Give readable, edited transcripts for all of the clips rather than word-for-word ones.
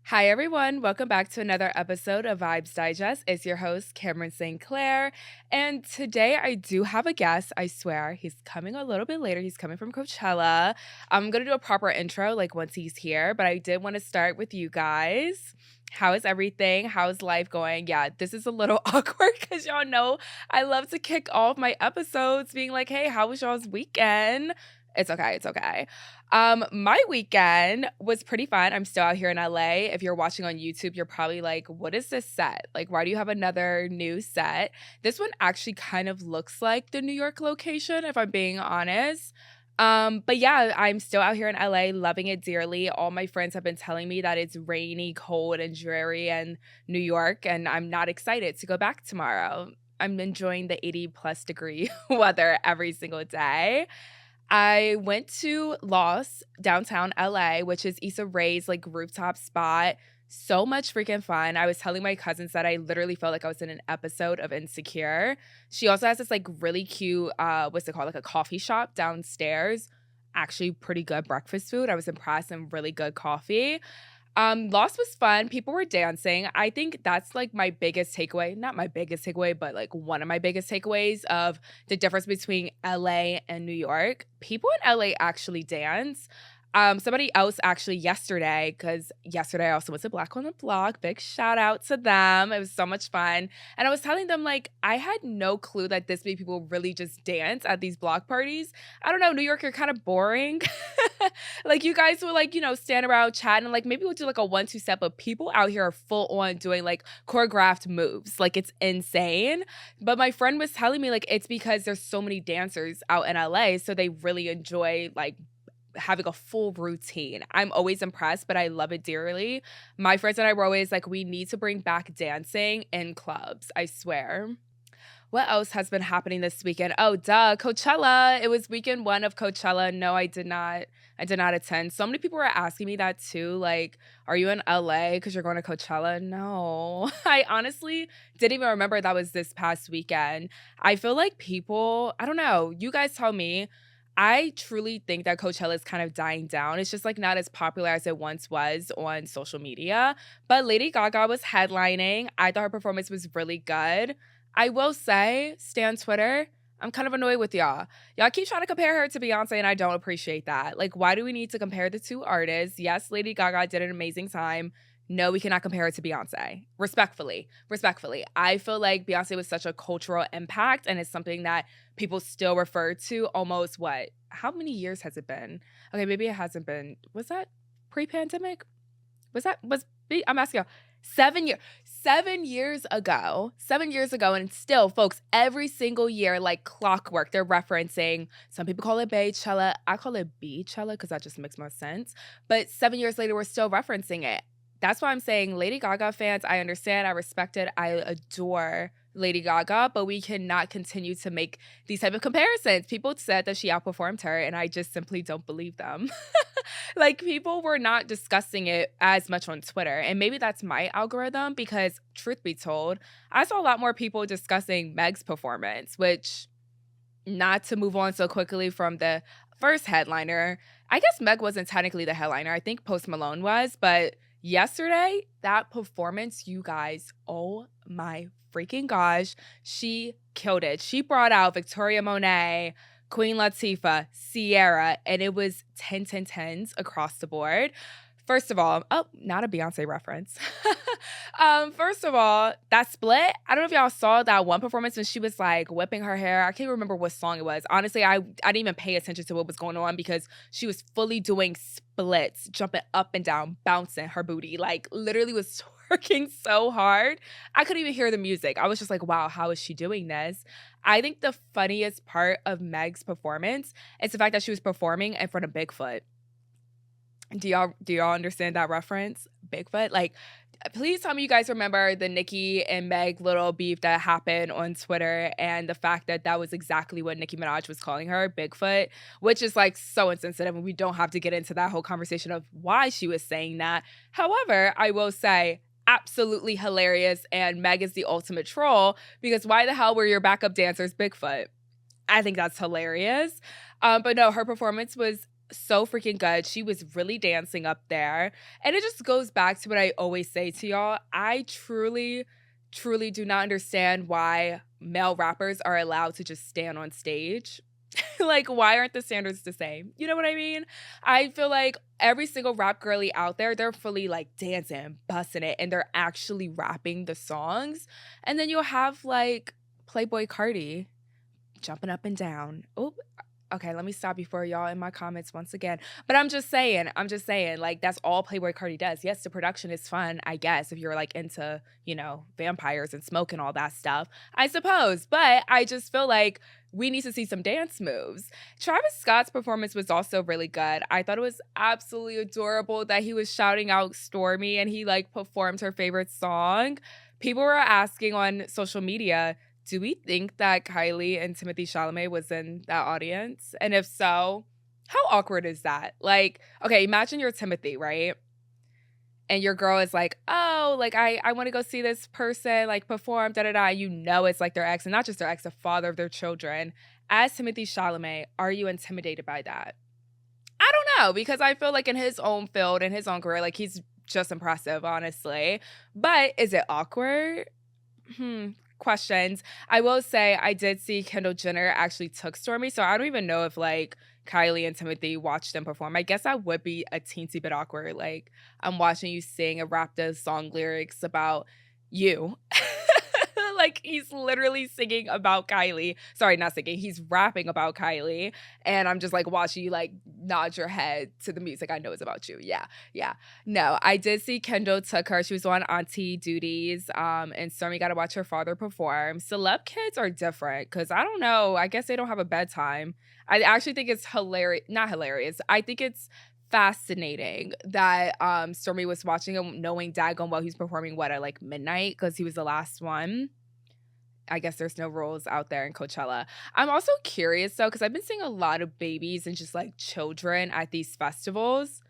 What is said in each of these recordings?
Hi, everyone. Welcome back to another episode of Vibes Digest. It's your host, Cameron St. Clair. And today I do have a guest. I swear he's coming a little bit later. He's coming from Coachella. I'm going to do a proper intro like once he's here, but I did want to start with you guys. How is everything? How's life going? Yeah, this is a little awkward because y'all know I love to kick off my episodes being like, hey, how was y'all's weekend? It's okay. It's okay. My weekend was pretty fun. I'm still out here in LA. If you're watching on YouTube, you're probably like, what is this set? Like, why do you have another new set? This one actually kind of looks like the New York location, if I'm being honest. But yeah, I'm still out here in LA, loving it dearly. All my friends have been telling me that it's rainy, cold, and dreary in New York, and I'm not excited to go back tomorrow. I'm enjoying the 80 plus degree weather every single day. I went to Lost, downtown LA, which is Issa Rae's like rooftop spot. So much freaking fun. I was telling my cousins that I literally felt like I was in an episode of Insecure. She also has this like really cute, what's it called? Like a coffee shop downstairs. Actually, pretty good breakfast food. I was impressed and really good coffee. Lost was fun. People were dancing. I think that's like my biggest takeaway. Not my biggest takeaway, but like one of my biggest takeaways of the difference between LA and New York. People in LA actually dance. Somebody else actually yesterday, because yesterday I also went to Black on the Block. Big shout out to them. It was so much fun. And I was telling them, like, I had no clue that this many people really just dance at these block parties. I don't know, New York, you're kind of boring. Like, you guys will, like, stand around chatting, and, like, maybe we'll do, like, a 1-2 step, but people out here are full on doing, like, choreographed moves. Like, it's insane. But my friend was telling me, like, it's because there's so many dancers out in LA, so they really enjoy, like, having a full routine. I'm always impressed, but I love it dearly. My friends and I were always like, we need to bring back dancing in clubs. I swear. What else has been happening this weekend? Oh, duh, Coachella. It was weekend one of Coachella. No, I did not. I did not attend. So many people were asking me that too. Like, are you in LA because you're going to Coachella? No. I honestly didn't even remember that was this past weekend. I feel like people, I don't know. You guys tell me. I truly think that Coachella is kind of dying down. It's just like not as popular as it once was on social media. But Lady Gaga was headlining. I thought her performance was really good. I will say, stay on Twitter. I'm kind of annoyed with y'all. Y'all keep trying to compare her to Beyonce, and I don't appreciate that. Like, why do we need to compare the two artists? Yes, Lady Gaga did an amazing time. No, we cannot compare it to Beyonce. Respectfully. Respectfully. I feel like Beyonce was such a cultural impact, and it's something that people still refer to almost what? How many years has it been? Okay, maybe it hasn't been. Was that pre-pandemic? I'm asking you, 7 years. 7 years ago. 7 years ago, and still, folks, every single year, like clockwork, they're referencing. Some people call it Baychella. I call it Beachella because that just makes more sense. But 7 years later, we're still referencing it. That's why I'm saying Lady Gaga fans, I understand, I respect it, I adore Lady Gaga, but we cannot continue to make these type of comparisons. People said that she outperformed her, and I just simply don't believe them. Like, people were not discussing it as much on Twitter, and maybe that's my algorithm because, truth be told, I saw a lot more people discussing Meg's performance, which, not to move on so quickly from the first headliner, I guess Meg wasn't technically the headliner. I think Post Malone was, but yesterday, that performance, you guys, oh my freaking gosh, she killed it. She brought out Victoria Monet, Queen Latifah, Sierra, and it was 10, 10, 10s across the board. First of all, oh, not a Beyonce reference. First of all, that split, I don't know if y'all saw that one performance when she was like whipping her hair. I can't remember what song it was. Honestly, I didn't even pay attention to what was going on because she was fully doing splits, jumping up and down, bouncing her booty, like literally was twerking so hard. I couldn't even hear the music. I was just like, wow, how is she doing this? I think the funniest part of Meg's performance is the fact that she was performing in front of Bigfoot. Do y'all understand that reference? Bigfoot? Like, please tell me you guys remember the Nicki and Meg little beef that happened on Twitter and the fact that that was exactly what Nicki Minaj was calling her, Bigfoot, which is like so insensitive, and we don't have to get into that whole conversation of why she was saying that. However, I will say, absolutely hilarious, and Meg is the ultimate troll because why the hell were your backup dancers Bigfoot? I think that's hilarious. But no, her performance was so freaking good. She was really dancing up there. And it just goes back to what I always say to y'all. I truly, truly do not understand why male rappers are allowed to just stand on stage. Like, why aren't the standards the same? You know what I mean? I feel like every single rap girly out there, they're fully like dancing, busting it, and they're actually rapping the songs. And then you'll have like Playboy Cardi jumping up and down. Oh, okay, let me stop you for y'all in my comments once again. But I'm just saying, like, that's all Playboy Cardi does. Yes, the production is fun, I guess, if you're like into, vampires and smoke and all that stuff, I suppose. But I just feel like we need to see some dance moves. Travis Scott's performance was also really good. I thought it was absolutely adorable that he was shouting out Stormy and he like performed her favorite song. People were asking on social media, do we think that Kylie and Timothée Chalamet was in that audience? And if so, how awkward is that? Like, okay, imagine you're Timothy, right? And your girl is like, oh, like, I want to go see this person, like, perform, da-da-da. You know it's, like, their ex, and not just their ex, the father of their children. As Timothée Chalamet, are you intimidated by that? I don't know, because I feel like in his own field, in his own career, like, he's just impressive, honestly. But is it awkward? Questions. I will say I did see Kendall Jenner actually took Stormy, so I don't even know if like Kylie and Timothy watched them perform. I guess that would be a teensy bit awkward. Like, I'm watching you sing and rap the song lyrics about you. Like, he's literally singing about Kylie. Sorry, not singing. He's rapping about Kylie. And I'm just like watching you like nod your head to the music I know is about you. Yeah. Yeah. No, I did see Kendall took her. She was on auntie duties. And Stormy got to watch her father perform. Celeb kids are different because I don't know. I guess they don't have a bedtime. I actually think it's hilarious. Not hilarious. I think it's fascinating that Stormy was watching him knowing daggone well he's performing at like midnight because he was the last one. I guess there's no rules out there in Coachella. I'm also curious though, because I've been seeing a lot of babies and just like children at these festivals.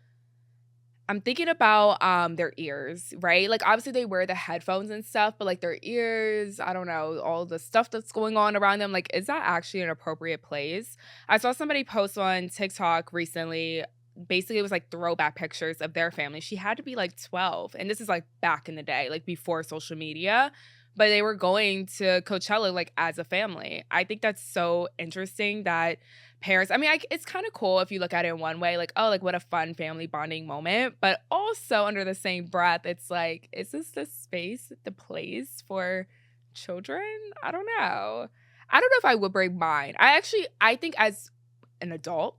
I'm thinking about their ears, right? Like obviously they wear the headphones and stuff, but like their ears, I don't know, all the stuff that's going on around them, like, is that actually an appropriate place? I saw somebody post on TikTok recently. Basically, it was like throwback pictures of their family. She had to be like 12. And this is like back in the day, like before social media. But they were going to Coachella like as a family. I think that's so interesting that parents, I mean, it's kind of cool if you look at it in one way, like, oh, like what a fun family bonding moment. But also under the same breath, it's like, is this the space, the place for children? I don't know. I don't know if I would bring mine. I think as an adult,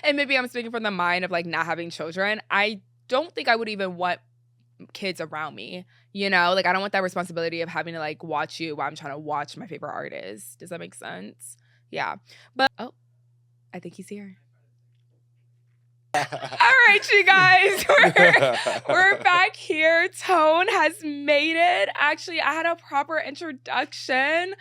and maybe I'm speaking from the mind of like not having children, I don't think I would even want kids around me, like I don't want that responsibility of having to like watch you while I'm trying to watch my favorite artist. Does that make sense? Yeah. But oh, I think he's here. All right, you guys, we're back here. Tone has made it. Actually, I had a proper introduction.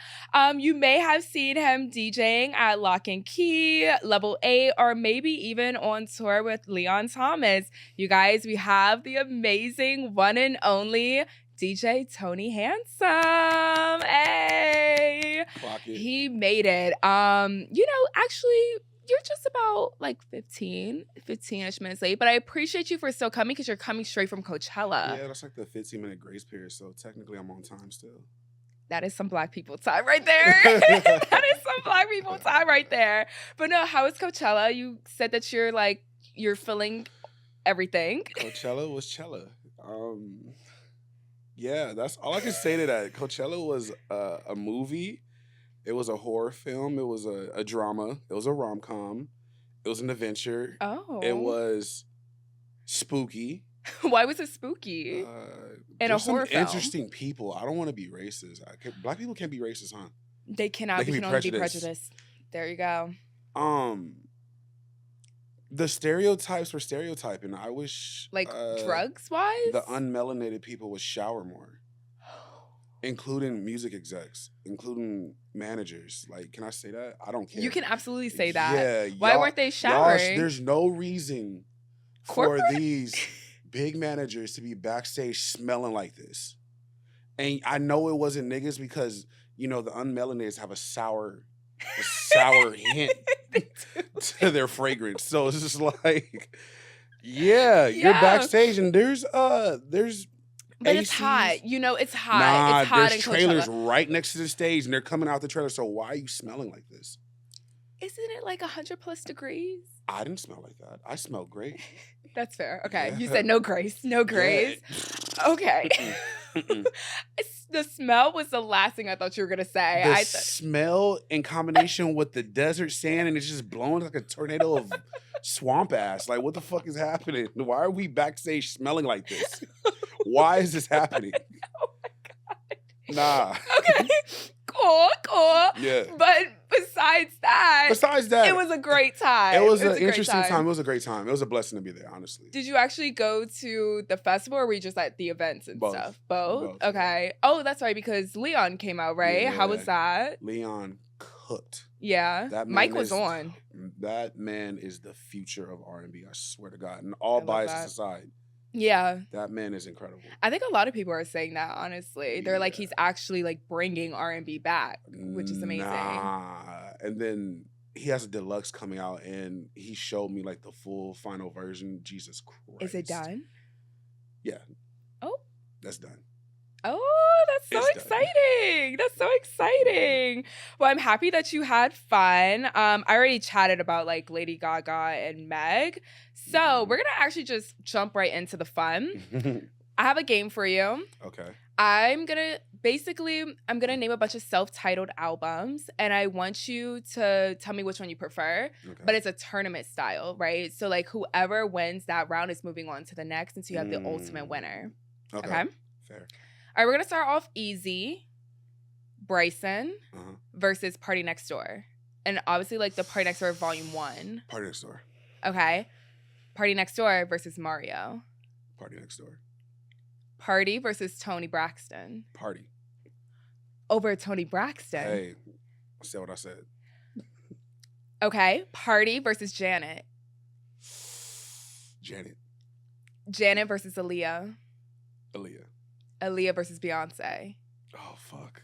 You may have seen him DJing at Lock and Key, Level 8, or maybe even on tour with Leon Thomas. You guys, we have the amazing one and only DJ Toney Handsome. Hey, he made it. Actually, you're just about like 15-ish minutes late, but I appreciate you for still coming because you're coming straight from Coachella. Yeah, that's like the 15-minute grace period, so technically I'm on time still. That is some Black people time right there. That is some Black people time right there. But no, how is Coachella? You said that you're feeling everything. Coachella was Chella. Yeah, that's all I can say to that. Coachella was a movie. It was a horror film. It was a drama. It was a rom-com. It was an adventure. Oh. It was spooky. Why was it spooky? In a horror film? Interesting people. I don't want to be racist. Black people can't be racist, huh? They cannot. They can only be prejudiced. There you go. The stereotypes were stereotyping. I wish... Like, drugs-wise? The unmelanated people would shower more. Including music execs, including managers. Like, can I say that? I don't care. You can absolutely say that. Yeah. Why weren't they showering? There's no reason for these big managers to be backstage smelling like this. And I know it wasn't niggas because, the unmelanated have a sour a sour hint They do. to their fragrance. So it's just like, yeah, you're Yeah. backstage and there's But it's ACs. hot. You know, it's hot. Nah, It's hot there's in trailers Coachella. right next to the stage and they're coming out the trailer. So why are you smelling like this? Isn't it like 100+ degrees? I didn't smell like that. I smelled great. That's fair. Okay. You Yeah. said no grace. No grace. Okay. The smell was the last thing I thought you were going to say. The smell in combination with the desert sand and it's just blowing like a tornado of swamp ass. Like, what the fuck is happening? Why are we backstage smelling like this? Why is this happening? Oh my God. Nah. Okay. Cool. Yeah. But besides that, it was a great time. It was an a great interesting time. It was a great time. It was a blessing to be there, honestly. Did you actually go to the festival or were you just at the events and Both. stuff? Both? Both, Okay. Oh, that's right, because Leon came out, right? Yeah. How was that? Leon cooked. Yeah. That man Mike was is- on. That man is the future of R&B, I swear to God. And all I love biases that. aside, Yeah. that man is incredible. I think a lot of people are saying that, honestly. They're like, Yeah. he's actually like bringing R&B back, which is amazing. Nah. And then he has a deluxe coming out and he showed me like the full final version. Jesus Christ. Is it done? Yeah. Oh. That's done. Oh, that's so It's done. exciting. That's so exciting. Well, I'm happy that you had fun. I already chatted about like Lady Gaga and Meg. So we're going to actually just jump right into the fun. I have a game for you. Okay. I'm going to name a bunch of self-titled albums and I want you to tell me which one you prefer. Okay. But it's a tournament style, right? So like whoever wins that round is moving on to the next until you have the ultimate winner. Okay? Fair. All right, we're going to start off easy. Bryson Uh-huh. versus Party Next Door. And obviously, like, the Party Next Door Volume 1. Party Next Door. Okay. Party Next Door versus Mario. Party Next Door. Party versus Toni Braxton. Party. Over Toni Braxton. Hey, I said what I said. Okay. Party versus Janet. Janet. Janet versus Aaliyah. Aaliyah. Aaliyah versus Beyonce. Oh, fuck.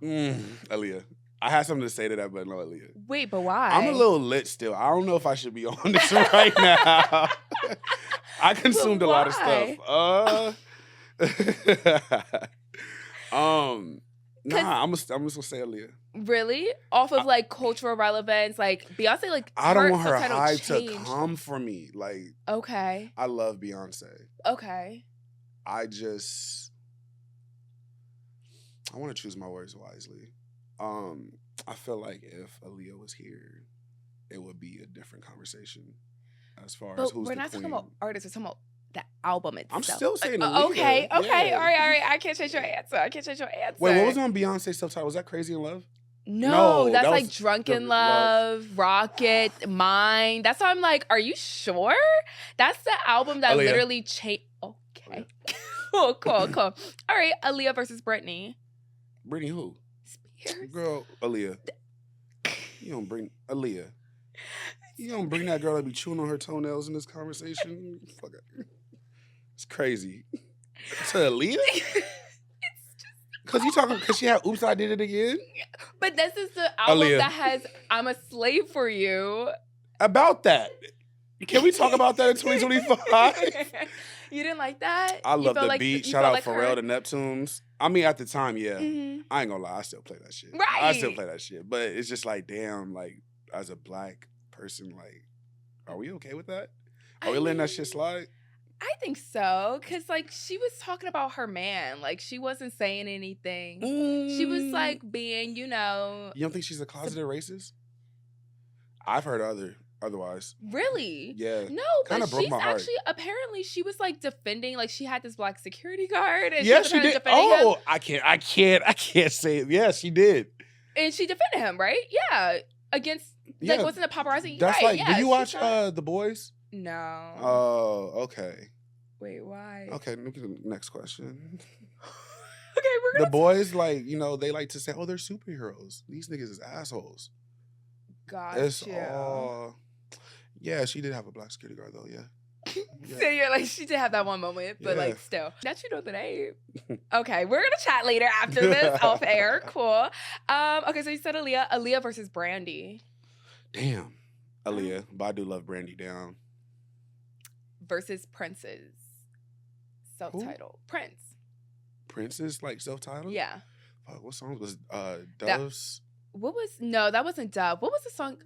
Aaliyah. I had something to say to that, but no, Aaliyah. Wait, but why? I'm a little lit still. I don't know if I should be on this right now. I consumed a lot of stuff. Nah, I'm just gonna say Aaliyah. Really? Off of like cultural relevance, like Beyonce, like I don't want her subtitle hype to changed. come for me. Like, Okay. I love Beyonce. Okay. I want to choose my words wisely. I feel like if Aaliyah was here, it would be a different conversation as far as But who's we're the not queen. talking about artists, we're talking about the album itself. I'm still saying Aaliyah. Okay, Yeah. all right. I can't change your answer. Wait, what was on Beyonce's subtitle? Was that Crazy in Love? No, that's that like was Drunken Love. Love, Rocket, Mine. That's why I'm like, are you sure? That's the album that Aaliyah. literally changed. Okay. Cool. All right, Aaliyah versus Britney. Britney who? Spears. Girl, Aaliyah. You don't bring Aaliyah. You don't bring that girl that be chewing on her toenails in this conversation. Fuck it. It's crazy. To Aaliyah? Cause she had Oops, I Did It Again? But this is the album Aaliyah. that has I'm a Slave for You. About that. Can we talk about that in 2025? You didn't like that? I You love felt the like beat. you Shout felt out like Pharrell her? to Neptunes. I mean, at the time, yeah. Mhm. I ain't gonna lie, I still play that shit. I Right. still play that shit. But it's just like, damn, like, as a black person, like, are we okay with that? Are we letting that shit slide? I think so. Cause like she was talking about her man. Like she wasn't saying anything. She was like being, You don't think she's a closeted racist? I've heard otherwise. really? Yeah. No, Kinda but broke she's my heart. actually apparently she was like defending, like she had this black security guard and Yeah, was she apparently did. defending him. Oh, I can't say it. Yeah, she did. And she defended him, right? Yeah. Against Yeah. like wasn't a paparazzi? That's right, like, yeah, do you she's watch not- The Boys? No. Oh, okay. Wait, why? Okay, look at the next question. Okay, we're The gonna boys, like, they like to say, oh, they're superheroes. These niggas is assholes. got It's you. all... Yeah, she did have a black security guard, though, yeah. So you're like, she did have that one moment, but like still. That you know the name. Okay, we're gonna chat later after this off air. Cool. Okay, so you said Aaliyah versus Brandy. Damn. Aaliyah. But I do love Brandy down. Versus Prince's self-titled. Prince. Prince's like self-titled? Yeah. What song was Doves? That wasn't Dove. What was the song?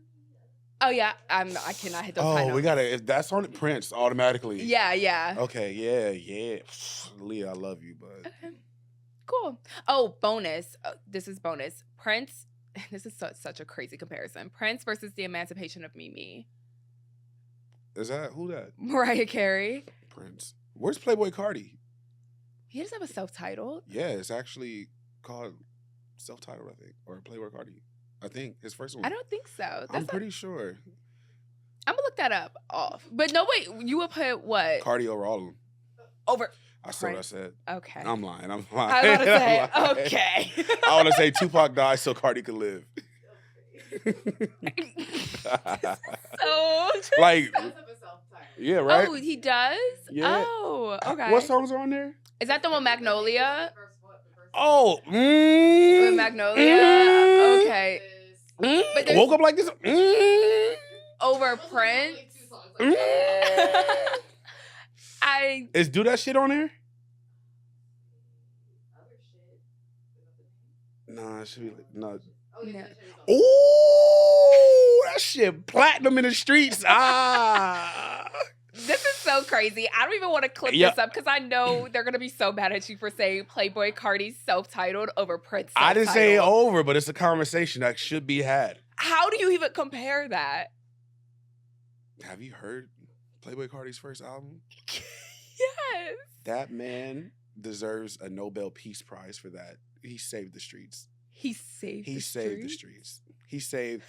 Oh yeah, I cannot hit those high notes. We gotta. If that's on it, Prince automatically. Yeah. Okay, yeah. Leah, I love you, but okay. Cool. Oh, bonus. This is bonus. Prince. This is such a crazy comparison. Prince versus the Emancipation of Mimi. Is that who that? Mariah Carey. Prince. Where's Playboy Cardi? He doesn't have a self-titled. Yeah, it's actually called self-titled, I think, or Playboy Cardi. I think his first one. I don't think so. I'm pretty sure. I'm gonna look that up off. But no, wait. You would put what? Cardi over all of them. Over. I said what I said. Okay. I'm lying. I was about to say, okay. I want to say Tupac died so Cardi could live. So like, yeah, right? Oh, he does? Yeah. Oh, okay. What songs are on there? Is that the one Magnolia? Oh, With Magnolia? Okay. But woke up like this. Over Prince? Is Do That Shit on there? Nah, it should be like, no. Ooh, that shit platinum in the streets. This is so crazy. I don't even want to clip this up because I know they're going to be so mad at you for saying Playboy Cardi's self-titled over Prince self-titled. I didn't say it over, but it's a conversation that should be had. How do you even compare that? Have you heard Playboy Cardi's first album? Yes. That man deserves a Nobel Peace Prize for that. He saved the streets. He saved the streets. He saved.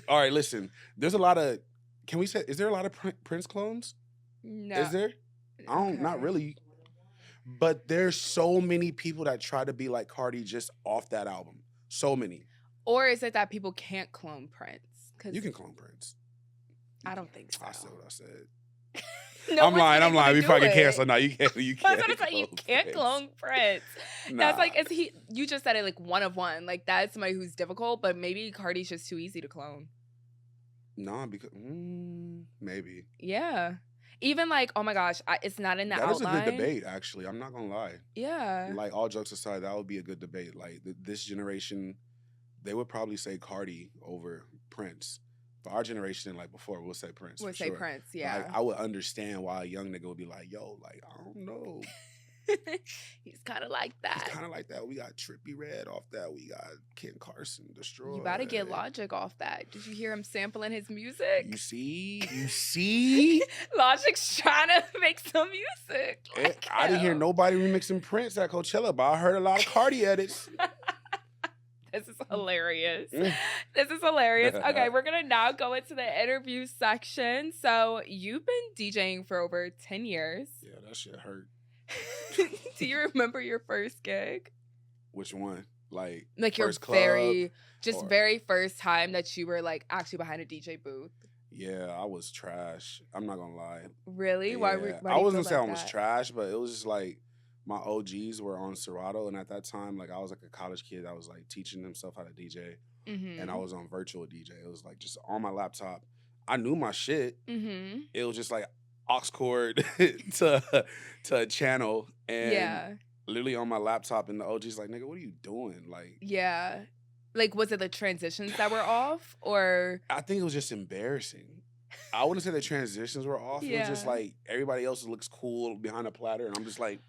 All right, listen. There's a lot of, can we say, is there a lot of Prince clones? No. Is there? Not really. But there's so many people that try to be like Cardi just off that album. So many. Or is it that people can't clone Prince? You can clone Prince. I don't think so. I said what I said. No, I'm lying. We probably cancel. No, you can't. You can't. I was gonna say you can't clone Prince. Nah. That's like you just said it like one of one. Like that's somebody who's difficult, but maybe Cardi's just too easy to clone. No, because maybe. Yeah. Even like, oh my gosh, it's not in the outline. That is a good debate, actually. I'm not gonna lie. Yeah. Like all jokes aside, that would be a good debate. Like this generation, they would probably say Cardi over Prince. For our generation, like before, we'll say Prince. We'll say Prince, yeah. Like, I would understand why a young nigga would be like, yo, like, I don't know. He's kind of like that. We got Trippie Redd off that. We got Ken Carson, Destroy. You gotta get Logic off that. Did you hear him sampling his music? You see? Logic's trying to make some music. Like I didn't hear nobody remixing Prince at Coachella, but I heard a lot of Cardi edits. This is hilarious. This is hilarious. Okay, we're going to now go into the interview section. So you've been DJing for over 10 years. Yeah, that shit hurt. Do you remember your first gig? Which one? Like your very first time that you were like actually behind a DJ booth? Yeah, I was trash. I'm not going to lie. Really? Yeah. Why I wasn't saying I was trash, but it was just like, my OGs were on Serato, and at that time, like I was like a college kid. I was like teaching himself how to DJ, and I was on virtual DJ. It was like just on my laptop. I knew my shit. It was just like aux cord to a channel, and literally on my laptop. And the OG's like, "Nigga, what are you doing?" Like, yeah, like was it the transitions that were off, or I think it was just embarrassing. I wouldn't say the transitions were off. It was just like everybody else looks cool behind a platter, and I'm just like.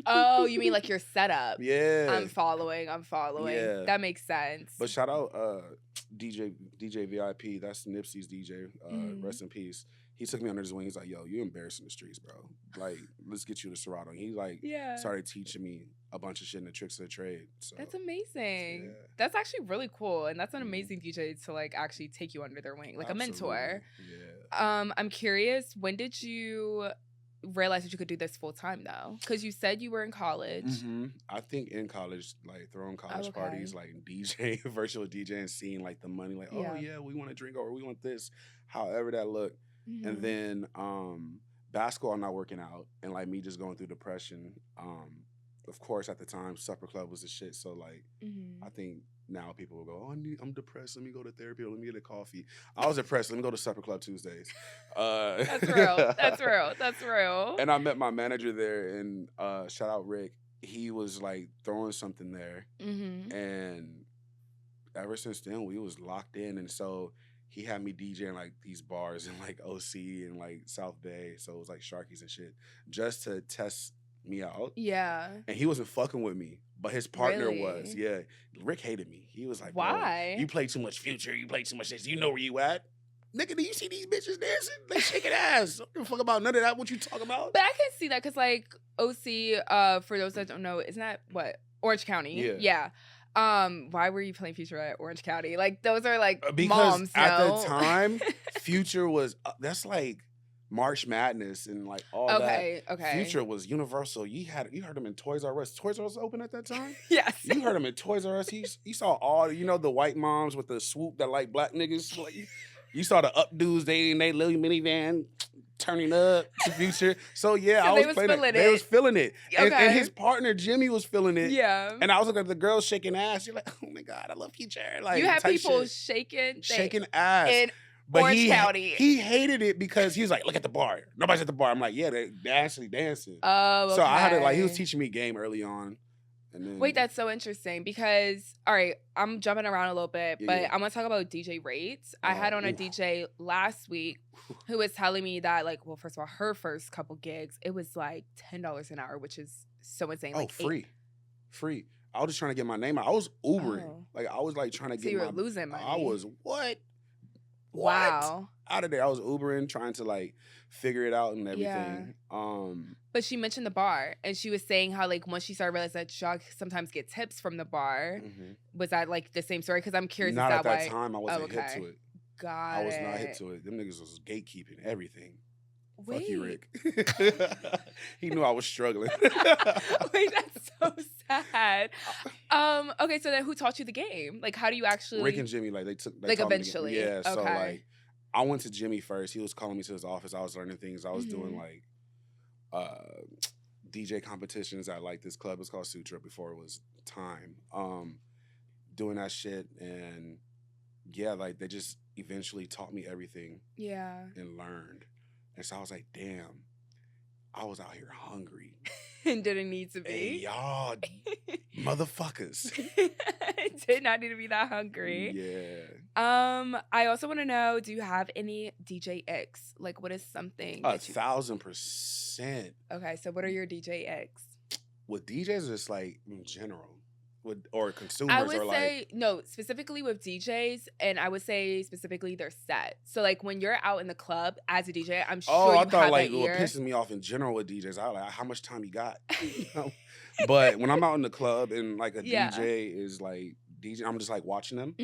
Oh, you mean like your setup? Yeah. I'm following. Yeah. That makes sense. But shout out DJ VIP. That's Nipsey's DJ. Rest in peace. He took me under his wing. He's like, yo, you're embarrassing the streets, bro. Like, let's get you to Serato. And he like started teaching me a bunch of shit in the tricks of the trade. So that's amazing. Yeah. That's actually really cool. And that's an amazing DJ to like actually take you under their wing. Like a mentor. Yeah. I'm curious, when did you realize that you could do this full time though? Because you said you were in college. I think in college, like throwing college parties, like DJ, virtual DJ, and seeing like the money, like, oh yeah, we want to drink or we want this, however that looked. And then basketball not working out and like me just going through depression. Of course, at the time, supper club was the shit. So like, I think now people will go, oh, I'm depressed. Let me go to therapy. Or let me get a coffee. I was depressed. Let me go to supper club Tuesdays. That's real. That's real. That's real. And I met my manager there, and shout out Rick. He was like throwing something there, and ever since then we was locked in. And so he had me DJing like these bars in like OC and like South Bay. So it was like Sharkies and shit, just to test me out. Yeah. And he wasn't fucking with me, but his partner Really? was. Yeah. Rick hated me. He was like, why? You play too much Future. You play too much this. You know where you at? Nigga, do you see these bitches dancing? They shaking ass. I don't give a fuck about none of that. What you talking about? But I can see that because like OC, for those that don't know, isn't that what? Orange County. Yeah. Why were you playing Future at Orange County? Like those are like because moms, at no? the time, Future was that's like March Madness and like all that. Okay. Future was universal. You heard him in Toys R Us. Toys R Us open at that time? Yes. You heard him in Toys R Us. You saw all the white moms with the swoop that like black niggas. Like, you saw the updos, they in their little minivan turning up to Future. So yeah, So I was playing it. They was feeling it. Okay. And his partner Jimmy was feeling it. Yeah. And I was looking at the girls shaking ass. You're like, oh my God, I love Future. Like you have people shaking shaking ass. in But Orange County. He hated it because he was like, look at the bar. Nobody's at the bar. I'm like, yeah, they're actually dancing. Oh, okay. So I had to he was teaching me game early on. And then, wait, that's so interesting because, all right, I'm jumping around a little bit, but Yeah. I'm going to talk about DJ rates. I had on a DJ last week who was telling me that, like, well, first of all, her first couple gigs, it was like $10 an hour, which is so insane. Oh, like free. I was just trying to get my name out. I was Ubering. Oh. Like, I was like trying to So get you were losing money. I was, what? Wow. Out of there. I was Ubering, trying to like figure it out and everything. Yeah. But she mentioned the bar, and she was saying how like once she started realizing that she sometimes get tips from the bar. Was that like the same story? Because I'm curious. Not is that at that why? time. I wasn't hip to it. I was not hip to it. Them niggas was gatekeeping everything. Wait. Fuck you, Rick. He knew I was struggling. Wait, that's so sad. Okay, so then who taught you the game? Like, how do you actually? Rick and Jimmy, like they like taught me the game. eventually. Yeah. Okay. So like, I went to Jimmy first. He was calling me to his office. I was learning things. I was doing like DJ competitions at like this club. It's called Sutra before it was Time. Doing that shit, and yeah, like they just eventually taught me everything. Yeah. And learned. And so I was like, damn, I was out here hungry. And didn't need to be. Hey, y'all motherfuckers. Did not need to be that hungry. Yeah. I also want to know, do you have any DJ X? Like, what is something? 1,000%. Okay, so what are your DJ X? With DJs, it's like in general. Or consumers, I would or say like no, specifically with DJs, and I would say specifically their set. So like when you're out in the club as a DJ, I'm sure I you thought have like that what ear. pisses me off in general with DJs. I like how much time you got. You know? But when I'm out in the club and like a DJ is like DJ, I'm just like watching them.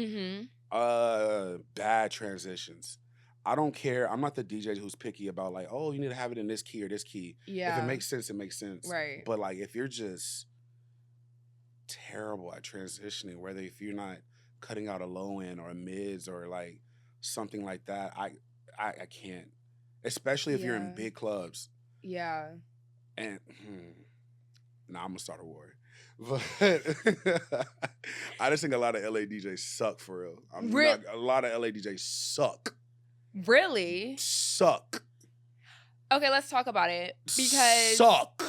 Bad transitions. I don't care. I'm not the DJ who's picky about like, oh, you need to have it in this key or this key. Yeah. If it makes sense, it makes sense. Right. But like if you're just terrible at transitioning, whether if you're not cutting out a low end or a mids or like something like that, I can't. Especially if you're in big clubs. Yeah. And I'm gonna start a war. But I just think a lot of LA DJs suck for real. A lot of LA DJs suck. Really? Suck. Okay, let's talk about it because suck.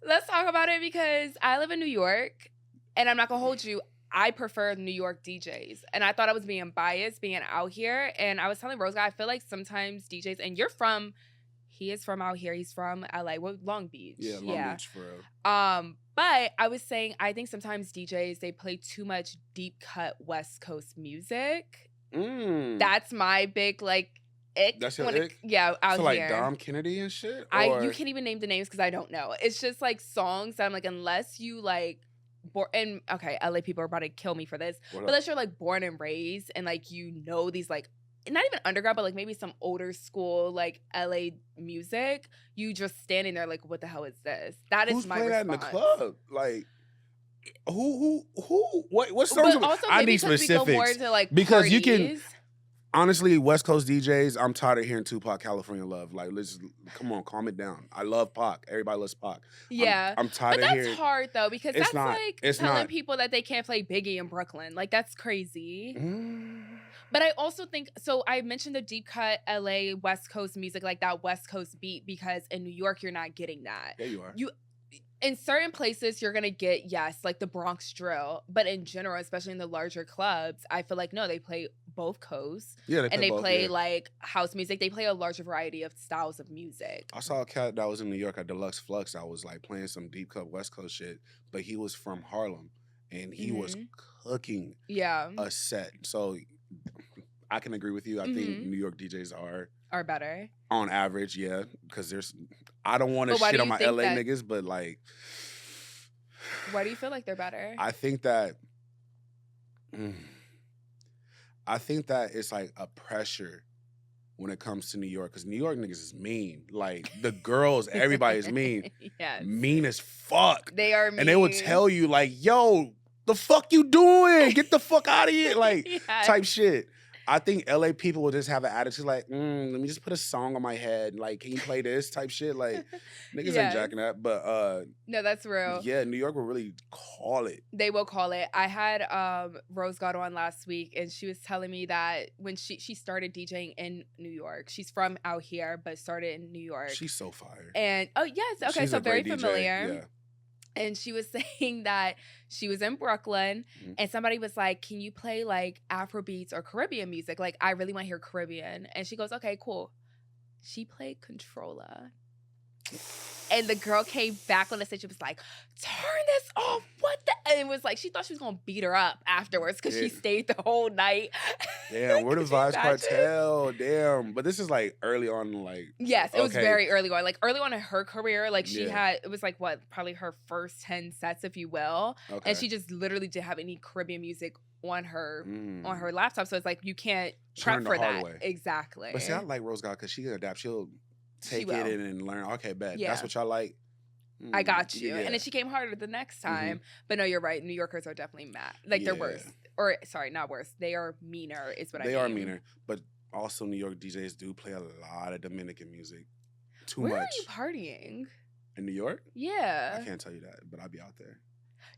Let's talk about it because I live in New York, and I'm not gonna hold you. I prefer New York DJs, and I thought I was being biased being out here. And I was telling Rose Guy, I feel like sometimes DJs, and he is from out here. He's from LA, Long Beach. Yeah, Long Beach for real. But I was saying, I think sometimes DJs, they play too much deep cut West Coast music. That's my big like. Ick. That's your ick? Yeah, out so, like here. Dom Kennedy and shit? You can't even name the names because I don't know. It's just like songs that I'm like, unless you like, and okay, LA people are about to kill me for this, but unless you're like born and raised and like you know these like, not even underground, but like maybe some older school like LA music, you just standing there like, what the hell is this? That is my response. Who's playing that in the club? Like, who? What songs? But also I need specifics. We go more into, like, because parties. you can. Honestly, West Coast DJs, I'm tired of hearing Tupac, California Love. Like, let's come on, calm it down. I love Pac. Everybody loves Pac. Yeah. I'm tired But of that's hearing. hard though, because It's that's not. like It's telling not. people that they can't play Biggie in Brooklyn. Like that's crazy. Mm. But I also think so. I mentioned the deep cut LA West Coast music, like that West Coast beat, because in New York you're not getting that. Yeah, you are. In certain places you're gonna get, yes, like the Bronx drill, but in general, especially in the larger clubs, I feel like no, they play both coasts. Yeah, they both, play like house music. They play a larger variety of styles of music. I saw a cat that was in New York at Deluxe Flux. I was like playing some deep cut West Coast shit, but he was from Harlem and he was cooking a set. So I can agree with you. I think New York DJs are better on average, yeah, because I don't want to shit on my LA niggas, but like, why do you feel like they're better? I think that it's like a pressure when it comes to New York, because New York niggas is mean. Like the girls, everybody is mean. Yes. Mean as fuck. They are mean. And they will tell you like, yo, the fuck you doing? Get the fuck out of here. Like type shit. I think LA people will just have an attitude like, let me just put a song on my head. Like, can you play this type shit? Like, niggas ain't jacking that. But no, that's real. Yeah, New York will really call it. They will call it. I had Rose got on last week, and she was telling me that when she started DJing in New York. She's from out here, but started in New York. She's so fire. And oh yes, okay, she's so very DJ. familiar. Yeah. And she was saying that she was in Brooklyn and somebody was like, can you play like Afro beats or Caribbean music? Like, I really want to hear Caribbean. And she goes, okay, cool. She played Controller. And the girl came back on the stage and was like, turn this off. What the? And it was like, she thought she was going to beat her up afterwards because she stayed the whole night. Damn, we're the Vibes Cartel. Damn. But this is like early on, like. Yes, it was very early on. Like early on in her career, like she had, it was like what, probably her first 10 sets, if you will. Okay. And she just literally didn't have any Caribbean music on her laptop. So it's like, you can't prep for that. Way. Exactly. But see, I like Rose God because she can adapt. She'll take it in and learn. Okay, bet. Yeah. That's what y'all like. I got you. Yeah. And then she came harder the next time. But no, you're right. New Yorkers are definitely mad. Like they're worse. Or sorry, not worse. They are meaner is what I mean. They are meaner. But also New York DJs do play a lot of Dominican music. Too much. Where are you partying? In New York? Yeah. I can't tell you that, but I'll be out there.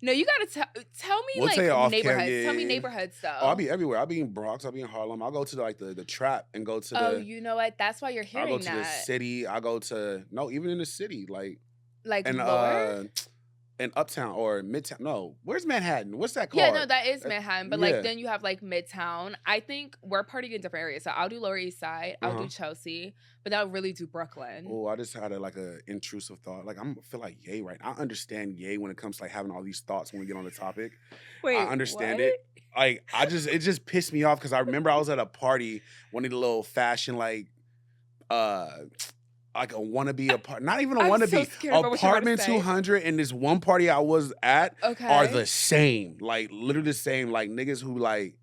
No, you gotta tell me like neighborhoods. Tell me neighborhoods though. Oh, I'll be everywhere. I'll be in Bronx. I'll be in Harlem. I'll go to the trap and go to Oh, you know what? That's why you're hearing that. I'll go to the city. I'll go to even in the city like lower? In Uptown or Midtown. No, where's Manhattan? What's that called? Yeah, no, that is Manhattan. But like then you have like Midtown. I think we're partying in different areas. So I'll do Lower East Side. I'll do Chelsea. But I'll really do Brooklyn. Oh, I just had a intrusive thought. Like I feel like Ye right now. I understand Ye when it comes to like having all these thoughts when we get on the topic. Wait, I understand it. Like it just pissed me off because I remember I was at a party, one of the little fashion like a wannabe not even a wannabe, apartment 200 and this one party I was at are the same, like literally the same, like niggas who like,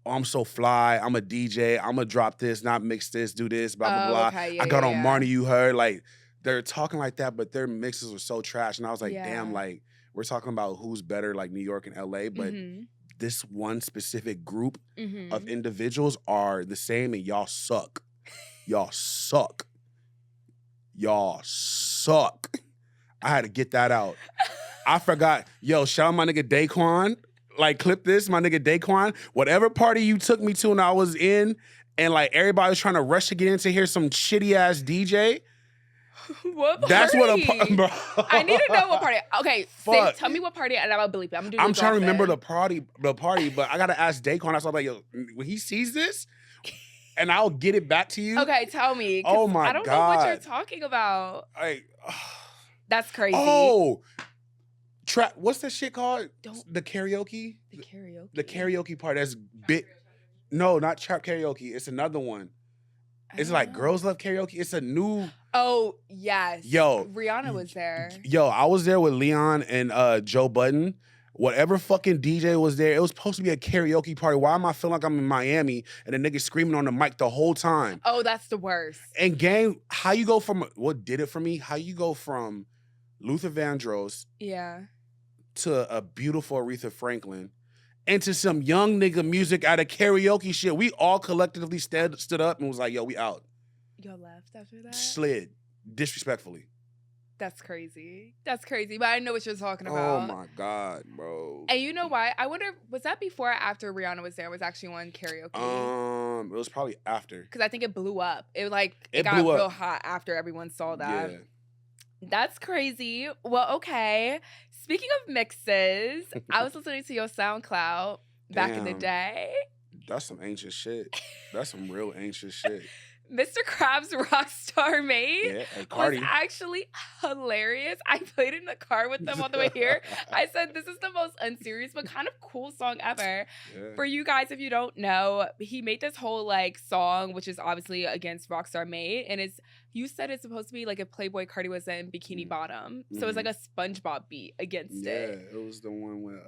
oh, I'm so fly, I'm a DJ, I'm gonna drop this, not mix this, do this, blah blah blah. Okay, I got on Marnie, you heard, like they're talking like that, but their mixes were so trash, and I was like, damn, like we're talking about who's better, like New York and LA, but this one specific group of individuals are the same, and y'all suck. Y'all suck. Y'all suck. I had to get that out. I forgot. Yo, shout out my nigga Daquan. Like, clip this, my nigga Daquan. Whatever party you took me to when I was in, and like everybody was trying to rush to get in to hear some shitty ass DJ. What party? That's what bro. I need to know what party. Okay, tell me what party, and I'll believe it. I'm trying to remember the party, but I gotta ask Daquan. I was like, yo, when he sees this. And I'll get it back to you. Okay, tell me. Oh my God. I don't know what you're talking about. That's crazy. Oh. What's that shit called? The karaoke? The karaoke? The karaoke part. That's big. No, not trap karaoke. It's another one. It's like Girls Love Karaoke. It's a new. Oh, yes. Yo. Rihanna was there. Yo, I was there with Leon and Joe Budden. Whatever fucking DJ was there, it was supposed to be a karaoke party. Why am I feeling like I'm in Miami and the nigga screaming on the mic the whole time? Oh, that's the worst. And gang, how you go from, what did it for me? How you go from Luther Vandross to a beautiful Aretha Franklin into some young nigga music out of karaoke shit. We all collectively stood up and was like, yo, we out. Y'all left after that? Slid. Disrespectfully. That's crazy. That's crazy. But I know what you're talking Oh about. my God, bro. And you know why? I wonder, was that before or after Rihanna was there? Was actually on karaoke? It was probably after. Because I think it blew up. It got blew up. real hot after everyone saw that. Yeah. That's crazy. Well, okay. Speaking of mixes, I was listening to your SoundCloud back in the Damn. day. That's some ancient shit. That's some real ancient shit. Mr. Krabs' Rockstar Mate Yeah, and was Cardi. actually hilarious. I played it in the car with them on the way here. I said, this is the most unserious but kind of cool song ever. Yeah. For you guys, if you don't know, he made this whole like song, which is obviously against Rockstar Mate. And you said it's supposed to be like if Playboy Cardi was in Bikini Bottom. So it's like a SpongeBob beat against it. Yeah, it was the one when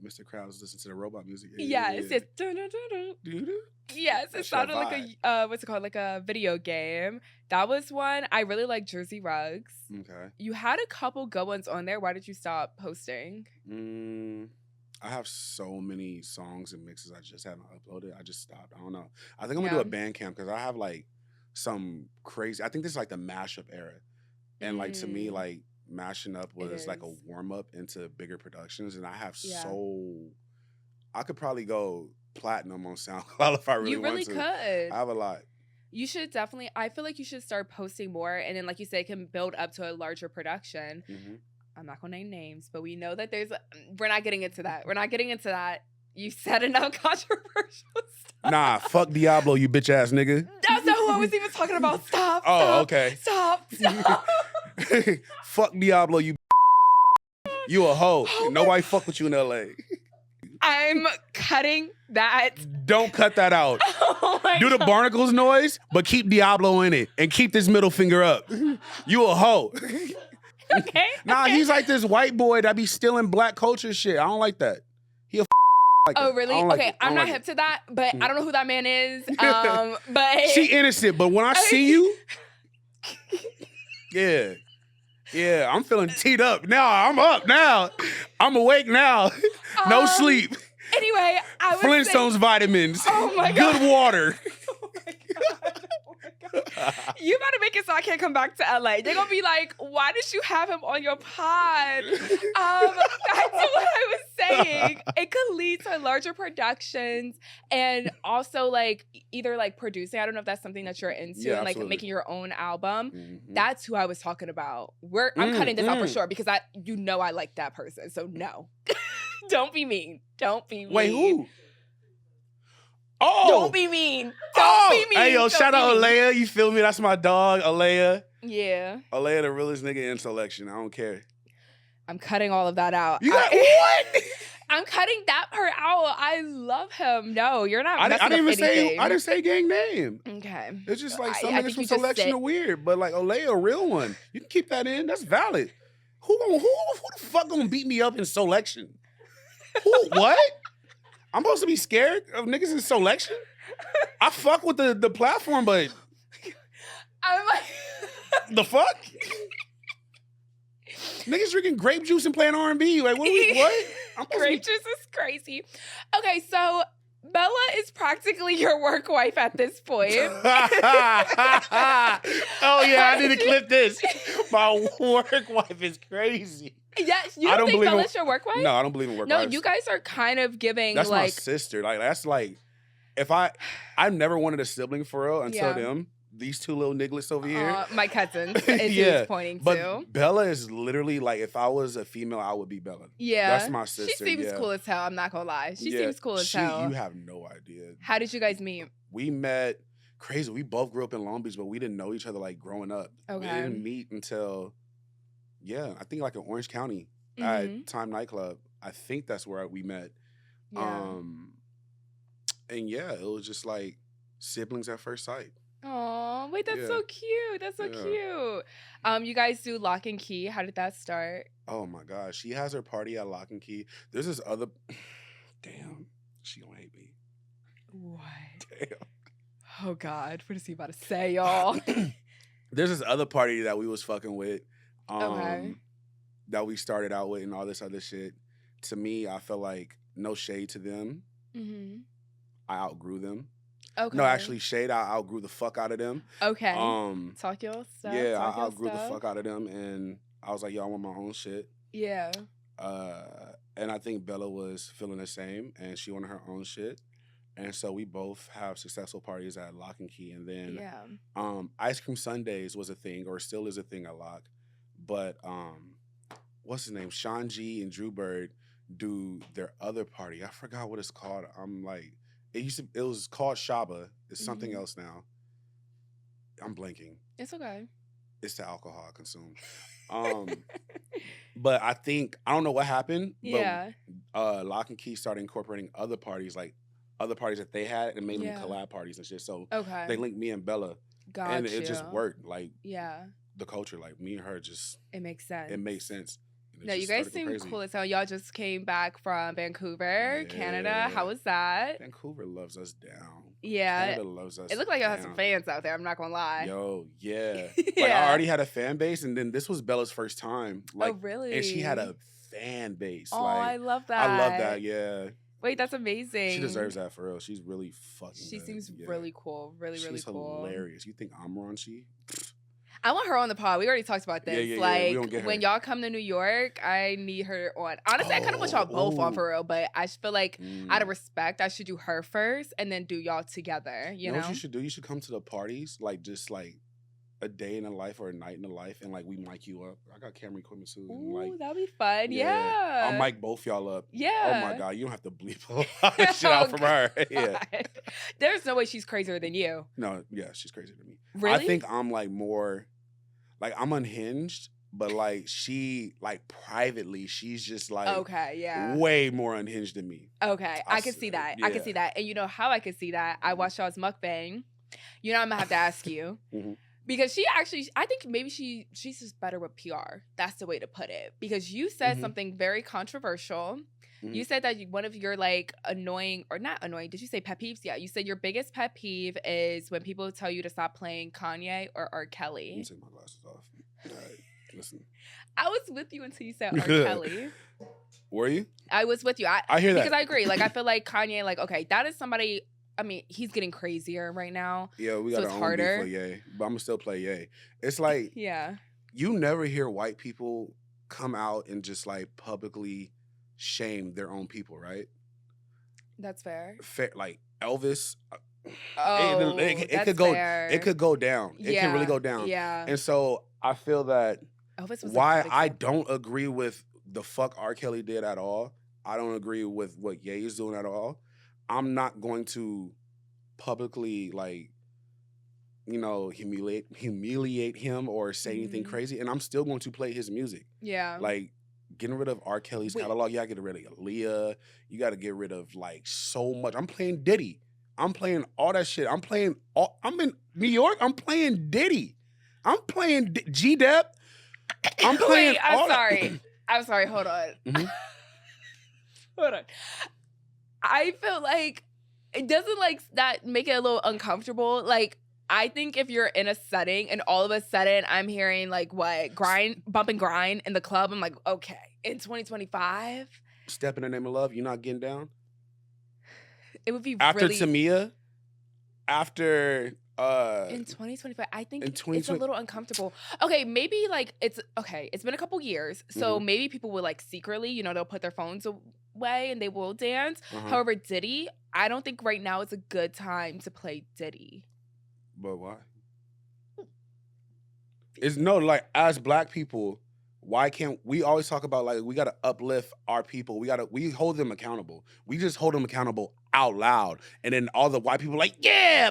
Mr. Krabs listened to the robot music. Yes, Yeah. it's Doo-doo. yes, That's it sounded your like a what's it called? Like a video game. That was one. I really like Jersey Rugs. Okay. You had a couple good ones on there. Why did you stop posting? I have so many songs and mixes I just haven't uploaded. I just stopped. I don't know. I think I'm gonna do a Bandcamp because I have like some crazy. I think this is like the mashup era, and like to me, like mashing up was like a warm up into bigger productions, and I have I could probably go platinum on SoundCloud if I really wanted to. You really could. I have a lot. You should definitely. I feel like you should start posting more, and then, like you said, it can build up to a larger production. Mm-hmm. I'm not gonna name names, but we know that we're not getting into that. We're not getting into that. You said enough controversial stuff. Nah, fuck Diablo, you bitch ass nigga. That's not who I was even talking about. Stop. Oh, okay. Stop. Fuck Diablo, you. You a hoe. Nobody fuck with you in LA. I'm cutting that. Don't cut that out. Oh my Do the God. barnacles noise, but keep Diablo in it and keep this middle finger up. You a hoe. Okay. Nah, okay. he's like this white boy that be stealing black culture shit. I don't like that. He a like Oh that. really? I don't like Okay, it. I I'm don't not like hip to that, but I don't know who that man is. But it. She innocent, but when I see you, yeah, I'm feeling teed up now. I'm up now. I'm awake now. No sleep. Anyway, I was Flintstones saying, vitamins. Oh my God. Good water. Oh my God. Oh my God. You better make it so I can't come back to LA. They're gonna be like, why did you have him on your pod? Back to what I was saying. It could lead to larger productions and also like either like producing. I don't know if that's something that you're into Yeah, and like absolutely. making your own album. Mhm. That's who I was talking about. I'm cutting this out for sure because I like that person. So no. Don't be mean. Don't be mean. Wait, who? Oh, Don't be mean. Don't be mean. Hey, yo, Don't shout be out mean. Aaliyah. You feel me? That's my dog, Aaliyah. Yeah. Aaliyah, the realest nigga in selection. I don't care. I'm cutting all of that out. You got what? I'm cutting that part out. I love him. No, you're not. I messing didn't up even say. anything. I didn't say gang name. Okay. It's just like I some think niggas you from just selection said- are weird, but like Aaliyah, a real one. You can keep that in. That's valid. Who the fuck gonna beat me up in selection? Who? What? I'm supposed to be scared of niggas in selection? I fuck with the platform, but I'm like, the fuck? Niggas drinking grape juice and playing R&B. Like, what? I'm supposed to grape juice is crazy. Okay, so Bella is practically your work wife at this point. Oh yeah, I need to clip this. My work wife is crazy. Yes, you I don't don't think believe in- Bella's your work wife? No, I don't believe in work No, wives. you guys are kind of giving That's my like sister. Like that's like if I've never wanted a sibling for real until Yeah. these two little nigglets over here. my cousins is who Yeah, it's pointing But to. Bella is literally like if I was a female, I would be Bella. Yeah. That's my sister. She seems yeah. cool as hell, I'm not gonna lie. She Yeah, seems cool as hell. You have no idea. How did you guys meet? We met crazy. We both grew up in Long Beach, but we didn't know each other like growing up. We Okay. didn't meet until I think like in Orange County Mhm. at Time Nightclub. I think that's where we met. Yeah. And yeah, it was just like siblings at first sight. Aw, wait, that's Yeah. so cute. That's so Yeah. cute. You guys do Lock and Key. How did that start? Oh my gosh. She has her party at Lock and Key. There's this other damn, she gonna hate me. What? Damn. Oh God, what is he about to say, y'all? There's this other party that we was fucking with. Okay. That we started out with and all this other shit. To me, I feel like no shade to them. Mm-hmm. I outgrew them. Okay. No, actually, shade. I outgrew the fuck out of them. Okay. Talk your stuff. Yeah, Talk I your outgrew the stuff. fuck out of them, and I was like, yo, I want my own shit. Yeah. And I think Bella was feeling the same, and she wanted her own shit. And so we both have successful parties at Lock and Key. And then Ice Cream Sundays was a thing, or still is a thing at Lock. But what's his name? Sean G and Drew Bird do their other party. I forgot what it's called. I'm like, it was called Shaba. It's something else now. I'm blanking. It's okay. It's the alcohol I consume. But I don't know what happened. Yeah. But Lock and Key started incorporating other parties, like other parties that they had, and made them collab parties and shit. So they linked me and Bella. And it just worked. Like, the culture, like me and her just... It makes sense. It makes sense. No, you guys seem cool as hell. Y'all just came back from Vancouver, Canada. How was that? Vancouver loves us down. Yeah. Canada loves us. It looked like y'all had some fans out there. I'm not going to lie. Yo, yeah. Like, I already had a fan base, and then this was Bella's first time. Like, oh, really? And she had a fan base. Oh, like, I love that. I love that, yeah. Wait, that's amazing. She deserves that, for real. She's really fucking She good. seems really cool. Really cool. She's hilarious. You think I'm raunchy? I want her on the pod. We already talked about this. Yeah, like, we don't get her. When y'all come to New York, I need her on. Honestly, I kind of want y'all both on for real, but I feel like out of respect, I should do her first and then do y'all together. You know what you should do? You should come to the parties, like just like a day in the life or a night in the life, and like we mic you up. I got camera equipment too. Ooh, like, that'd be fun. Yeah. I'll mic both y'all up. Yeah. Oh my God, you don't have to bleep a lot of shit out from her. Yeah. There's no way she's crazier than you. No, yeah, she's crazier than me. Really? I think I'm like more, like I'm unhinged, but like she, like privately, she's just like way more unhinged than me. Okay, I can see that. I can see that. And you know how I can see that? I watched y'all's mukbang. You know, I'm gonna have to ask you. Because she actually, I think maybe she's just better with PR. That's the way to put it. Because you said something very controversial. You said that one of your like annoying, or not annoying, did you say pet peeves? Yeah, you said your biggest pet peeve is when people tell you to stop playing Kanye or R. Kelly. Let me take my glasses off. All right, listen. I was with you until you said R. Kelly. Were you? I was with you. I hear that. Because I agree. Like, I feel like Kanye, like, okay, that is somebody... I mean, he's getting crazier right now. Yeah, we got our own beef for Ye, but I'm gonna still play Ye. It's like, you never hear white people come out and just like publicly shame their own people, right? That's fair. Like Elvis. It could go. Fair. It could go down. It can really go down. Yeah. And so I feel that Elvis was why I don't agree with the fuck R. Kelly did at all. I don't agree with what Ye is doing at all. I'm not going to publicly, like, you know, humiliate him or say anything crazy, and I'm still going to play his music. Yeah. Like, getting rid of R. Kelly's catalog, you gotta get rid of Aaliyah. You gotta get rid of, like, so much. I'm playing Diddy. I'm playing all that shit. I'm in New York. I'm playing Diddy. I'm playing G-Dep. I'm playing I'm sorry. I'm sorry. Hold on. Hold on. I feel like it doesn't like that make it a little uncomfortable. Like, I think if you're in a setting and all of a sudden I'm hearing like bump and grind in the club, I'm like, okay, in 2025, Step in the Name of Love, you're not getting down. It would be after really... Tamia, after in 2025, I think it's a little uncomfortable. Okay, maybe like it's been a couple years, so maybe people will like secretly, you know, they'll put their phones away and they will dance. However, Diddy, I don't think right now is a good time to play Diddy. But why? It's like, as Black people, why can't we always talk about, like, we gotta uplift our people? We hold them accountable. We just hold them accountable out loud, and then all the white people like, yeah,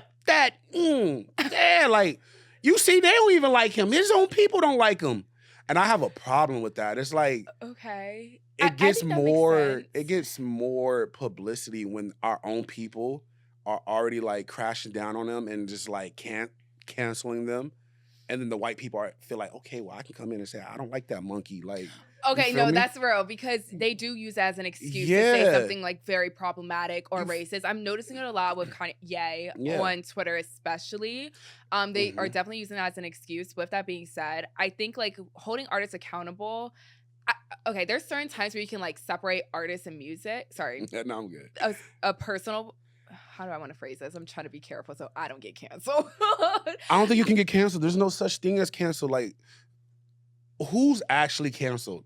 like, you see, they don't even like him. His own people don't like him, and I have a problem with that. It's like, okay, it gets more publicity when our own people are already like crashing down on them and just like canceling them. And then the white people feel like, okay, well, I can come in and say, I don't like that monkey. Like, okay, no, that's real, because they do use that as an excuse to say something like very problematic or racist. I'm noticing it a lot with Kanye on Twitter, especially. They are definitely using that as an excuse. With that being said, I think like holding artists accountable. okay, there's certain times where you can like separate artists and music. Sorry, No, I'm good. a personal. How do I want to phrase this? I'm trying to be careful so I don't get canceled. I don't think you can get canceled. There's no such thing as canceled. Like, who's actually canceled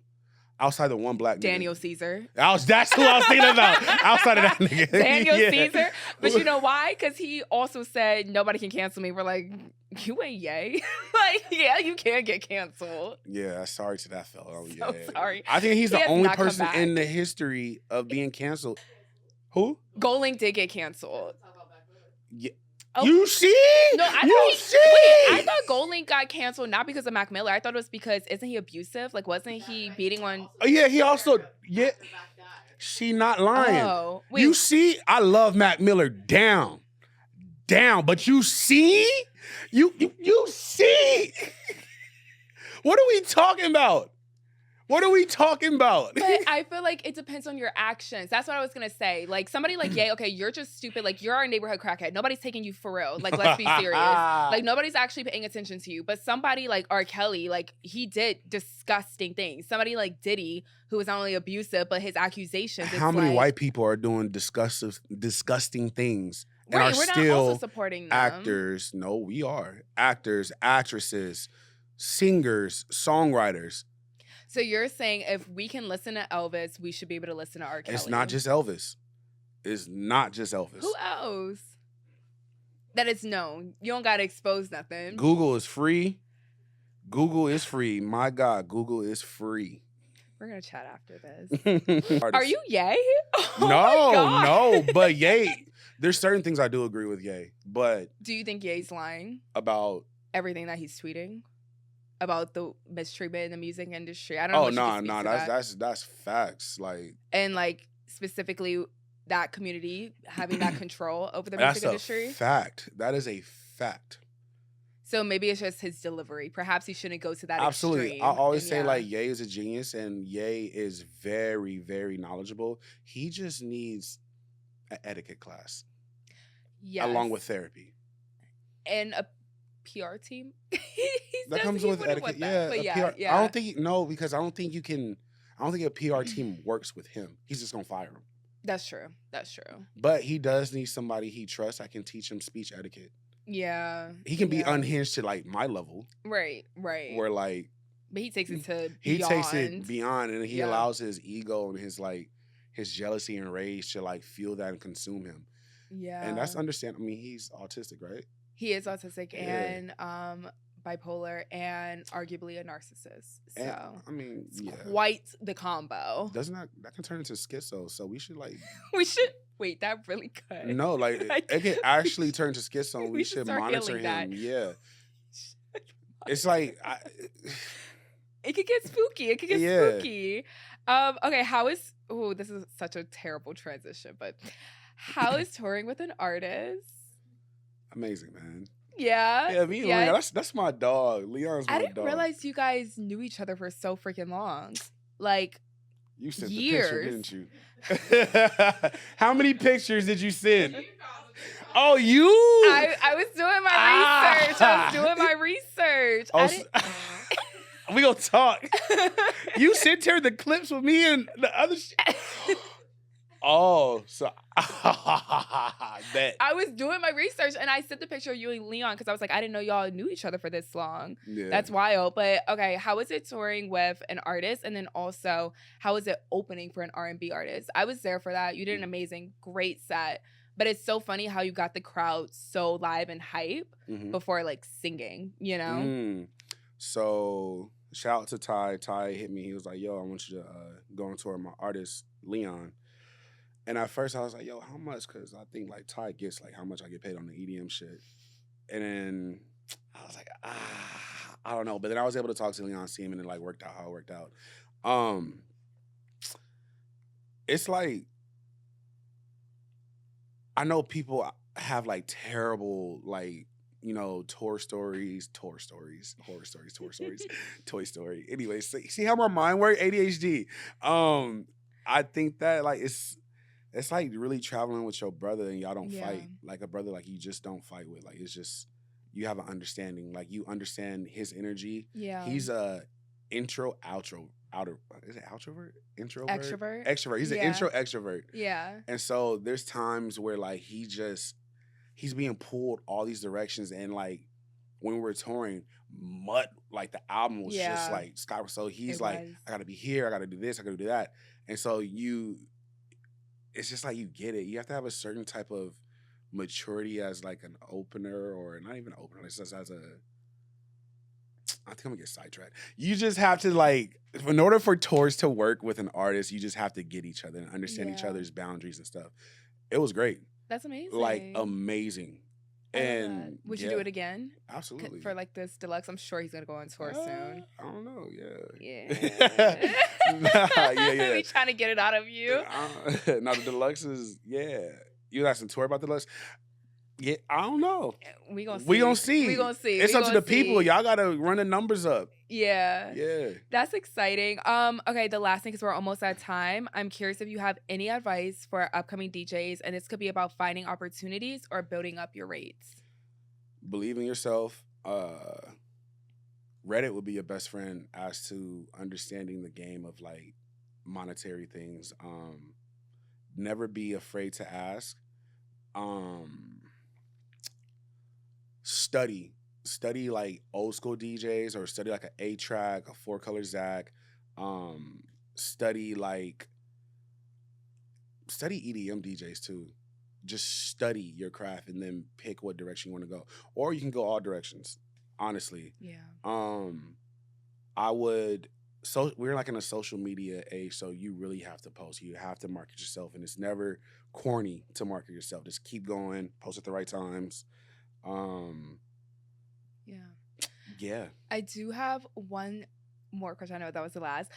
outside the one black nigga? Daniel Caesar. That's who I was thinking about. Outside of that nigga. Daniel Yeah. Caesar. But you know why? Because he also said nobody can cancel me. We're like, you ain't yay. Like, yeah, you can get canceled. Yeah, sorry to that fella. So Yeah. sorry. I think he's He the has only not come person back. in the history of being canceled. Who? Goldlink did get canceled. Yeah. Oh. You see? No, I you thought see? I thought Goldlink got canceled not because of Mac Miller. I thought it was because isn't he abusive? Like, wasn't he beating on? Oh, yeah, he also she not lying. Oh, wait. You see, I love Mac Miller down, but you see, you see. What are we talking about? What are we talking about? But I feel like it depends on your actions. That's what I was gonna say. Like somebody like Ye, okay, you're just stupid. Like you're our neighborhood crackhead. Nobody's taking you for real. Like let's be serious. Like nobody's actually paying attention to you. But somebody like R. Kelly, like he did disgusting things. Somebody like Diddy, who was not only abusive, but his accusations. How many white people are doing disgusting things and right, are we're not still also supporting them. actors? No, we are actors, actresses, singers, songwriters. So you're saying if we can listen to Elvis, we should be able to listen to R. Kelly. It's not just Elvis. It's not just Elvis. Who else? That is known. You don't gotta expose nothing. Google is free. Google is free. My God, Google is free. We're gonna chat after this. Are you Ye? Oh no, but Ye. There's certain things I do agree with Ye, but do you think Ye's lying about everything that he's tweeting? About the mistreatment in the music industry. I don't know. Oh no, that's facts. Like and like specifically that community having that control over the music industry. That's a fact. That is a fact. So maybe it's just his delivery. Perhaps he shouldn't go to that Absolutely. extreme. I always say like Ye is a genius and Ye is very, very knowledgeable. He just needs an etiquette class. Yes. Along with therapy. And a PR team. That comes with etiquette. Yeah, but yeah. I don't think because I don't think a PR team works with him. He's just gonna fire him. That's true. But he does need somebody he trusts that can teach him speech etiquette. Yeah. He can be unhinged to like my level. Right. Where like but he takes it to he beyond. takes it beyond and he allows his ego and his jealousy and rage to like fuel that and consume him. Yeah. And that's understandable. I mean, he's autistic, right? He is autistic and bipolar and arguably a narcissist. So and, I mean, quite the combo. Doesn't that can turn into schizo? So we should like wait, that really could. No, like it can actually turn to schizo. And we should monitor him. That. Yeah, it's like it could get spooky. Spooky. Okay, this is such a terrible transition, but how is touring with an artist? Amazing, man. Yeah. Yeah, me and Leon, that's my dog. Leon's my dog. I didn't realize you guys knew each other for so freaking long. Like you sent years. the picture, didn't you? How many pictures did you send? Oh, you? I was doing my research. We gonna talk. You sent her the clips with me and the other shit. Oh, so that I was doing my research and I sent the picture of you and Leon because I was like, I didn't know y'all knew each other for this long. Yeah. That's wild. But okay, how is it touring with an artist? And then also, how is it opening for an R&B artist? I was there for that. You did an amazing, great set. But it's so funny how you got the crowd so live and hype before like singing, you know? So shout out to Ty. Ty hit me. He was like, yo, I want you to go on tour with my artist, Leon. And at first I was like, yo, how much? Because I think like Ty gets like how much I get paid on the EDM shit. And then I was like, I don't know. But then I was able to talk to Leon, see him, and it like worked out how it worked out. It's like, I know people have like terrible like, you know, horror stories, Toy Story. Anyway, see how my mind works? ADHD. I think that like it's like really traveling with your brother and y'all don't fight. Like a brother like you just don't fight with. Like it's just you have an understanding. Like you understand his energy. Yeah. He's a intro, outro, outer. Is it outrovert? Introvert? Extrovert. Extrovert. He's an Yeah. intro extrovert. Yeah. And so there's times where like he's being pulled all these directions, and like when we were touring, Mutt, like the album was just Yeah. like Sky. So he's It like, was. I gotta be here, I gotta do this, I gotta do that. And so it's just like you get it. You have to have a certain type of maturity as like an opener, or not even an opener, it's just as a, I think I'm gonna get sidetracked. You just have to like, in order for tours to work with an artist, you just have to get each other and understand each Yeah. other's boundaries and stuff. It was great. That's amazing. Like amazing. I love And that. Would you do it again? Absolutely. For like this deluxe? I'm sure he's gonna go on tour soon. I don't know. Yeah. Yeah. We trying to get it out of you. No, the deluxe is You asking tour about the deluxe? Yeah, I don't know. We gonna see. We gonna see. We gonna see. It's We up to gonna the people. see. Y'all gotta run the numbers up. Yeah. Yeah. That's exciting. Okay, the last thing, because we're almost at time. I'm curious if you have any advice for upcoming DJs, and this could be about finding opportunities or building up your rates. Believe in yourself. Reddit would be your best friend as to understanding the game of like monetary things. Never be afraid to ask. Study like old school DJs, or study like an 8-track, a 4-color Zach. Study EDM DJs too. Just study your craft and then pick what direction you want to go. Or you can go all directions, honestly. Yeah. We're like in a social media age, so you really have to post. You have to market yourself, and it's never corny to market yourself. Just keep going, post at the right times. Yeah. I do have one more question. I know that was the last.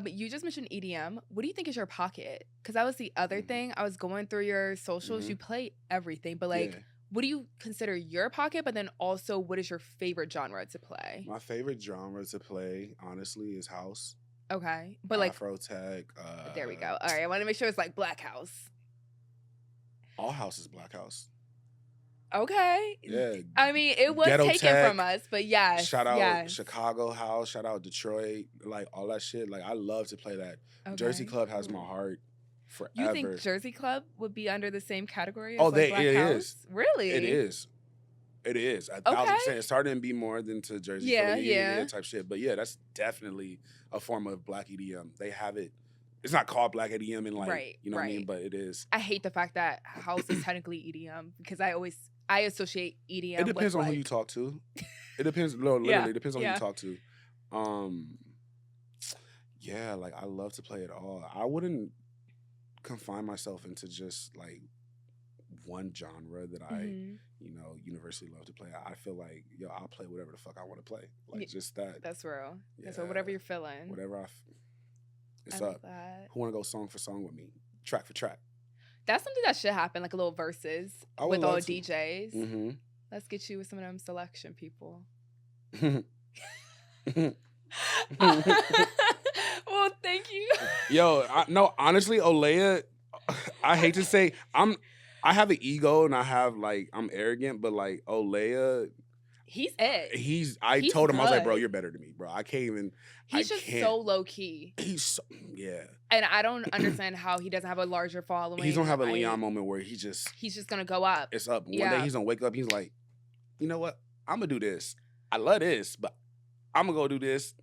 You just mentioned EDM. What do you think is your pocket? Because that was the other thing. I was going through your socials. You play everything, but like, what do you consider your pocket? But then also, what is your favorite genre to play? My favorite genre to play, honestly, is house. Okay, but like Afro tech. There we go. All right, I want to make sure it's like Black House. All house is Black House. Okay. Yeah. I mean, it was Ghetto taken tech. from us, but yes. Shout out yes. Chicago house. Shout out Detroit. Like all that shit. Like I love to play that. Okay. Jersey Club has my heart forever. You think Jersey Club would be under the same category as it Black House? is. Really? It is. It is. 1,000%. It's starting to be more than to Jersey. Yeah. Type shit. But yeah, that's definitely a form of Black EDM. They have it. It's not called Black EDM in like, you know what I mean? But it is. I hate the fact that house is technically EDM because I associate EDM. It depends with on who you talk to. It depends. No, literally, it depends on who you talk to. Yeah, like I love to play it all. I wouldn't confine myself into just like one genre that I, universally love to play. I feel like, I'll play whatever the fuck I want to play. Like just that. That's real. Yeah, That's whatever you're feeling. Whatever it's I up. That. Who want to go song for song with me? Track for track. That's something that should happen, like a little verses with all DJs. Mm-hmm. Let's get you with some of them selection people. Well, thank you. No, honestly, Aaliyah, I hate to say, I have an ego and I'm arrogant, but like Aaliyah, he's it. I told him, I was like, bro, you're better than me, bro. I can't even. He's just so low key. Yeah. And I don't understand how he doesn't have a larger following. He's gonna have a Leon moment where he's just gonna go up. It's up. One day he's gonna wake up. He's like, you know what? I'm gonna do this. I love this, but I'm gonna go do this,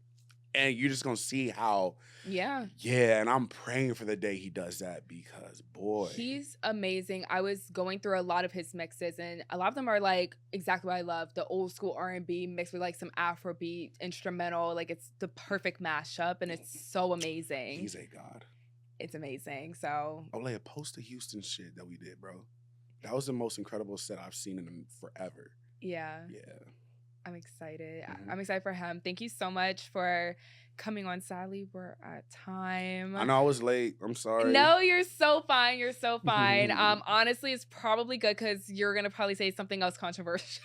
and you're just gonna see how. Yeah. Yeah, and I'm praying for the day he does that because, boy. He's amazing. I was going through a lot of his mixes, and a lot of them are, like, exactly what I love. The old school R&B mixed with, like, some Afrobeat, instrumental. Like, it's the perfect mashup, and it's so amazing. He's a god. It's amazing, so. Aaliyah, post the Houston shit that we did, bro. That was the most incredible set I've seen in him forever. Yeah. Yeah. I'm excited. Mm-hmm. I'm excited for him. Thank you so much for coming on. Sadly, we're at time. I know I was late. I'm sorry. No, you're so fine. You're so fine. Honestly, it's probably good because you're going to probably say something else controversial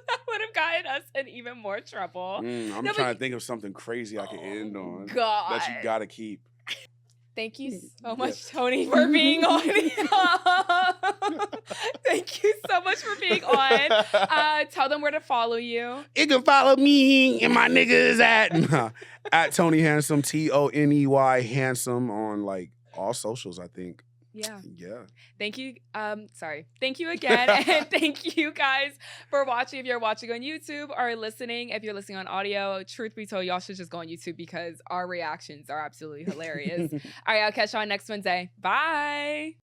that would have gotten us in even more trouble. I'm trying to think of something crazy I can end on. God. That you got to keep. Thank you so much, Toni, for being on. Thank you so much for being on. Tell them where to follow you. You can follow me and my niggas at Toni Handsome, Toney Handsome on like all socials, I think. Yeah. Yeah. Thank you. Thank you again. And thank you guys for watching. If you're watching on YouTube or listening, if you're listening on audio, truth be told, y'all should just go on YouTube because our reactions are absolutely hilarious. All right, I'll catch y'all next Wednesday. Bye.